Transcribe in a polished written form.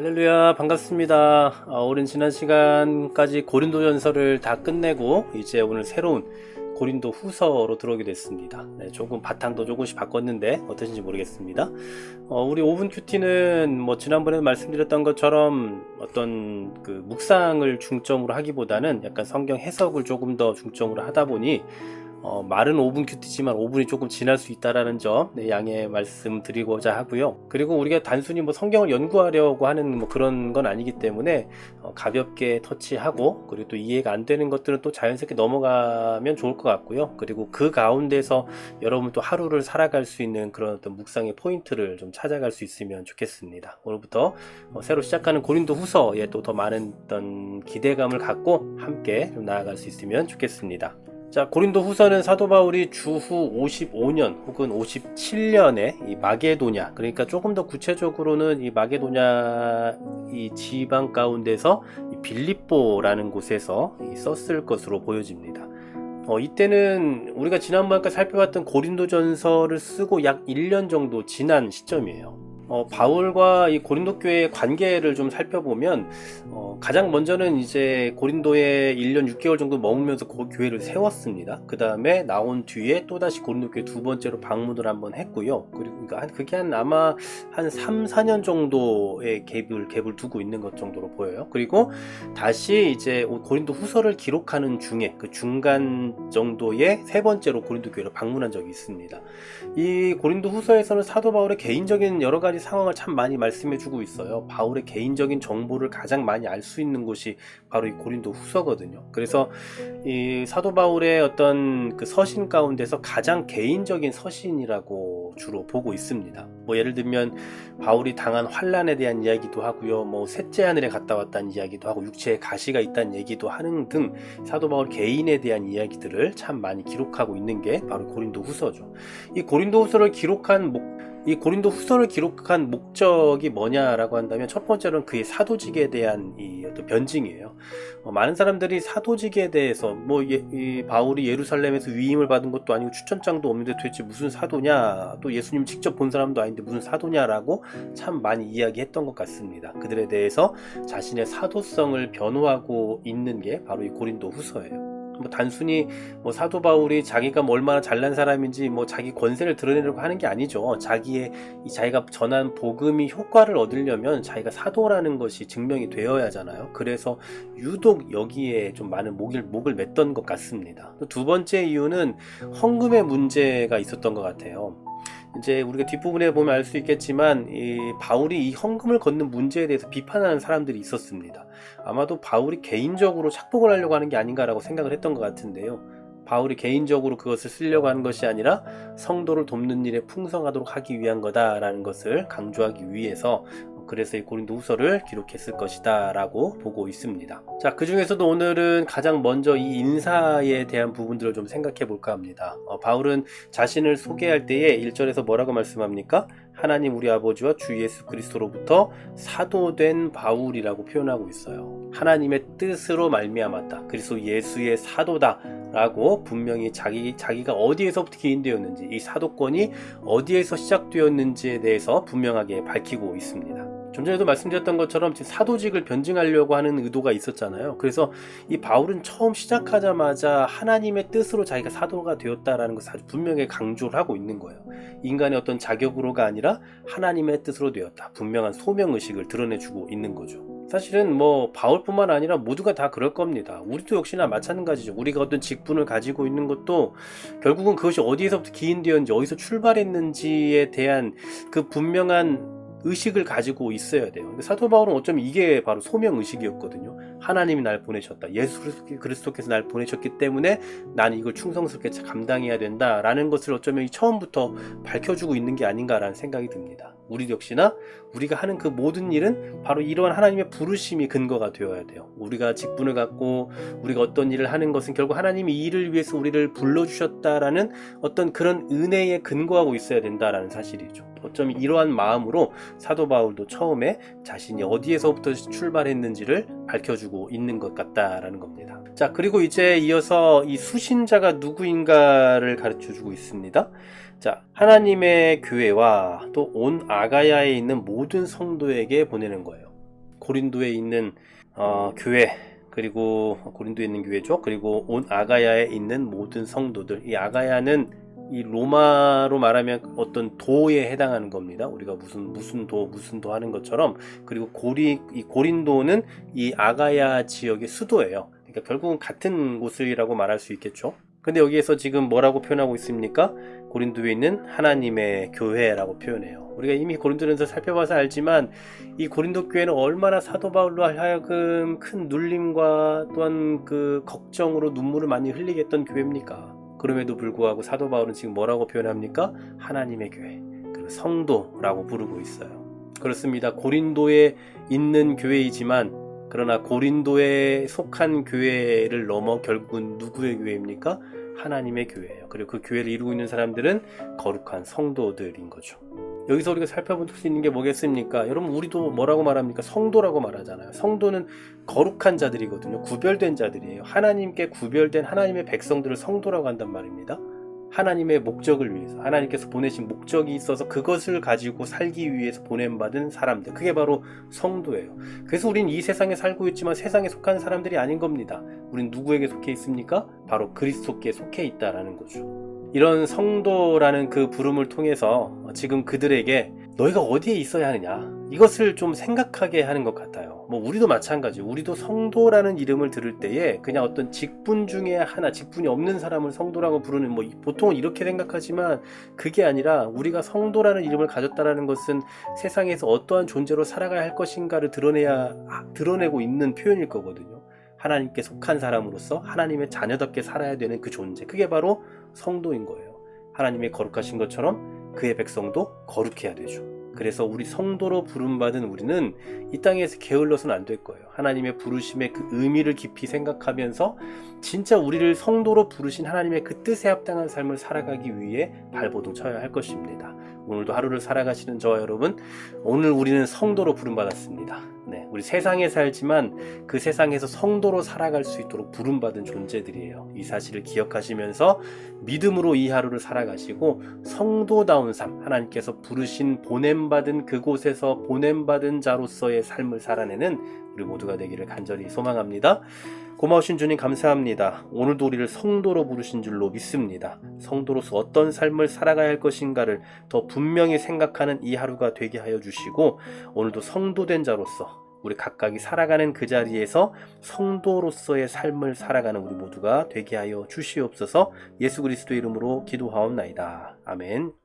할렐루야, 반갑습니다. 오랜 지난 시간까지 고린도전서를 다 끝내고 이제 오늘 새로운 고린도 후서로 들어오게 됐습니다. 조금 바탕도 조금씩 바꿨는데 어떠신지 모르겠습니다. 우리 오븐 큐티는 뭐 지난번에 말씀드렸던 것처럼 어떤 그 묵상을 중점으로 하기보다는 약간 성경 해석을 조금 더 중점으로 하다 보니 말은 5분 큐티지만 5분이 조금 지날 수 있다라는 점 양해 말씀드리고자 하고요. 그리고 우리가 단순히 뭐 성경을 연구하려고 하는 뭐 그런 건 아니기 때문에 가볍게 터치하고, 그리고 또 이해가 안 되는 것들은 또 자연스럽게 넘어가면 좋을 것 같고요. 그리고 그 가운데서 여러분 또 하루를 살아갈 수 있는 그런 어떤 묵상의 포인트를 좀 찾아갈 수 있으면 좋겠습니다. 오늘부터 새로 시작하는 고린도 후서에 또 더 많은 어떤 기대감을 갖고 함께 좀 나아갈 수 있으면 좋겠습니다. 자, 고린도 후서는 사도 바울이 주후 55년 혹은 57년에 이 마게도냐, 그러니까 조금 더 구체적으로는 이 마게도냐 이 지방 가운데서 이 빌립보라는 곳에서 썼을 것으로 보여집니다. 이때는 우리가 지난번에 살펴봤던 고린도전서를 쓰고 약 1년 정도 지난 시점이에요. 바울과 이 고린도 교회의 관계를 좀 살펴보면 가장 먼저는 이제 고린도에 1년 6개월 정도 머물면서 그 교회를 세웠습니다. 그 다음에 나온 뒤에 또다시 고린도 교회 두 번째로 방문을 한번 했고요. 그리고 그게 아마 한 3, 4년 정도의 갭을 두고 있는 것 정도로 보여요. 그리고 다시 이제 고린도 후서를 기록하는 중에 그 중간 정도의 세 번째로 고린도 교회를 방문한 적이 있습니다. 이 고린도 후서에서는 사도 바울의 개인적인 여러 가지 상황을 참 많이 말씀해주고 있어요. 바울의 개인적인 정보를 가장 많이 알 수 있는 곳이 바로 이 고린도 후서거든요. 그래서 이 사도 바울의 어떤 그 서신 가운데서 가장 개인적인 서신이라고 주로 보고 있습니다. 뭐 예를 들면 바울이 당한 환난에 대한 이야기도 하고요, 뭐 셋째 하늘에 갔다 왔다는 이야기도 하고 육체에 가시가 있다는 얘기도 하는 등 사도 바울 개인에 대한 이야기들을 참 많이 기록하고 있는 게 바로 고린도 후서죠. 이 고린도 후서를 기록한 목적이 뭐냐라고 한다면 첫 번째로는 그의 사도직에 대한 이 어떤 변증이에요. 많은 사람들이 사도직에 대해서 이 바울이 예루살렘에서 위임을 받은 것도 아니고 추천장도 없는데 도대체 무슨 사도냐, 또 예수님 직접 본 사람도 아닌데 무슨 사도냐라고 참 많이 이야기했던 것 같습니다. 그들에 대해서 자신의 사도성을 변호하고 있는 게 바로 이 고린도 후서예요. 단순히 사도 바울이 자기가 얼마나 잘난 사람인지 자기 권세를 드러내려고 하는 게 아니죠. 자기가 전한 복음이 효과를 얻으려면 자기가 사도라는 것이 증명이 되어야 하잖아요. 그래서 유독 여기에 좀 많은 목을 맸던 것 같습니다. 두 번째 이유는 헌금의 문제가 있었던 것 같아요. 이제 우리가 뒷부분에 보면 알 수 있겠지만 바울이 이 헌금을 걷는 문제에 대해서 비판하는 사람들이 있었습니다. 아마도 바울이 개인적으로 착복을 하려고 하는 게 아닌가라고 생각을 했던 것 같은데요. 바울이 개인적으로 그것을 쓰려고 하는 것이 아니라 성도를 돕는 일에 풍성하도록 하기 위한 거다라는 것을 강조하기 위해서 그래서 이 고린도 후서를 기록했을 것이다 라고 보고 있습니다. 자, 그 중에서도 오늘은 가장 먼저 이 인사에 대한 부분들을 좀 생각해 볼까 합니다. 바울은 자신을 소개할 때에 1절에서 뭐라고 말씀합니까? 하나님 우리 아버지와 주 예수 그리스도로부터 사도된 바울이라고 표현하고 있어요. 하나님의 뜻으로 말미암았다, 그리스도 예수의 사도다 라고 분명히 자기가 어디에서부터 기인되었는지, 이 사도권이 어디에서 시작되었는지에 대해서 분명하게 밝히고 있습니다. 좀 전에도 말씀드렸던 것처럼 지금 사도직을 변증하려고 하는 의도가 있었잖아요. 그래서 이 바울은 처음 시작하자마자 하나님의 뜻으로 자기가 사도가 되었다라는 것을 아주 분명히 강조를 하고 있는 거예요. 인간의 어떤 자격으로가 아니라 하나님의 뜻으로 되었다, 분명한 소명의식을 드러내주고 있는 거죠. 사실은 바울뿐만 아니라 모두가 다 그럴 겁니다. 우리도 역시나 마찬가지죠. 우리가 어떤 직분을 가지고 있는 것도 결국은 그것이 어디에서부터 기인되었는지, 어디서 출발했는지에 대한 그 분명한 의식을 가지고 있어야 돼요. 사도 바울은 어쩌면 이게 바로 소명의식이었거든요. 하나님이 날 보내셨다, 예수 그리스도께서 날 보내셨기 때문에 나는 이걸 충성스럽게 감당해야 된다라는 것을 어쩌면 처음부터 밝혀주고 있는 게 아닌가라는 생각이 듭니다. 우리 역시나 우리가 하는 그 모든 일은 바로 이러한 하나님의 부르심이 근거가 되어야 돼요. 우리가 직분을 갖고 우리가 어떤 일을 하는 것은 결국 하나님이 이 일을 위해서 우리를 불러주셨다라는 어떤 그런 은혜에 근거하고 있어야 된다라는 사실이죠. 어쩌면 이러한 마음으로 사도 바울도 처음에 자신이 어디에서부터 출발했는지를 밝혀주고 있는 것 같다라는 겁니다. 자, 그리고 이제 이어서 이 수신자가 누구인가를 가르쳐주고 있습니다. 자, 하나님의 교회와 또 온 아가야에 있는 모든 성도에게 보내는 거예요. 고린도에 있는 교회, 그리고 고린도에 있는 교회죠. 그리고 온 아가야에 있는 모든 성도들. 이 아가야는 이 로마로 말하면 어떤 도에 해당하는 겁니다. 우리가 무슨 도 하는 것처럼. 그리고 이 고린도는 이 아가야 지역의 수도예요. 그러니까 결국은 같은 곳이라고 말할 수 있겠죠. 근데 여기에서 지금 뭐라고 표현하고 있습니까? 고린도에 있는 하나님의 교회라고 표현해요. 우리가 이미 고린도전서 살펴봐서 알지만 이 고린도 교회는 얼마나 사도 바울로 하여금 큰 눌림과 또한 그 걱정으로 눈물을 많이 흘리게 했던 교회입니까? 그럼에도 불구하고 사도 바울은 지금 뭐라고 표현합니까? 하나님의 교회, 그리고 성도라고 부르고 있어요. 그렇습니다. 고린도에 있는 교회이지만 그러나 고린도에 속한 교회를 넘어 결국은 누구의 교회입니까? 하나님의 교회예요. 그리고 그 교회를 이루고 있는 사람들은 거룩한 성도들인 거죠. 여기서 우리가 살펴볼 수 있는 게 뭐겠습니까? 여러분, 우리도 뭐라고 말합니까? 성도라고 말하잖아요. 성도는 거룩한 자들이거든요. 구별된 자들이에요. 하나님께 구별된 하나님의 백성들을 성도라고 한단 말입니다. 하나님의 목적을 위해서, 하나님께서 보내신 목적이 있어서 그것을 가지고 살기 위해서 보냄받은 사람들, 그게 바로 성도예요. 그래서 우린 이 세상에 살고 있지만 세상에 속한 사람들이 아닌 겁니다. 우린 누구에게 속해 있습니까? 바로 그리스도께 속해 있다라는 거죠. 이런 성도라는 그 부름을 통해서 지금 그들에게 너희가 어디에 있어야 하느냐, 이것을 좀 생각하게 하는 것 같아요. 우리도 마찬가지. 우리도 성도라는 이름을 들을 때에 그냥 어떤 직분 중에 하나, 직분이 없는 사람을 성도라고 부르는, 보통은 이렇게 생각하지만 그게 아니라 우리가 성도라는 이름을 가졌다라는 것은 세상에서 어떠한 존재로 살아가야 할 것인가를 드러내고 있는 표현일 거거든요. 하나님께 속한 사람으로서 하나님의 자녀답게 살아야 되는 그 존재, 그게 바로 성도인 거예요. 하나님의 거룩하신 것처럼 그의 백성도 거룩해야 되죠. 그래서 우리 성도로 부름받은 우리는 이 땅에서 게을러서는 안 될 거예요. 하나님의 부르심의 그 의미를 깊이 생각하면서 진짜 우리를 성도로 부르신 하나님의 그 뜻에 합당한 삶을 살아가기 위해 발버둥 쳐야 할 것입니다. 오늘도 하루를 살아가시는 저와 여러분, 오늘 우리는 성도로 부름받았습니다. 우리 세상에 살지만 그 세상에서 성도로 살아갈 수 있도록 부름받은 존재들이에요. 이 사실을 기억하시면서 믿음으로 이 하루를 살아가시고 성도다운 삶, 하나님께서 부르신 보냄받은 그곳에서 보냄받은 자로서의 삶을 살아내는 우리 모두가 되기를 간절히 소망합니다. 고마우신 주님 감사합니다. 오늘도 우리를 성도로 부르신 줄로 믿습니다. 성도로서 어떤 삶을 살아가야 할 것인가를 더 분명히 생각하는 이 하루가 되게 하여 주시고, 오늘도 성도된 자로서 우리 각각이 살아가는 그 자리에서 성도로서의 삶을 살아가는 우리 모두가 되게 하여 주시옵소서. 예수 그리스도의 이름으로 기도하옵나이다. 아멘.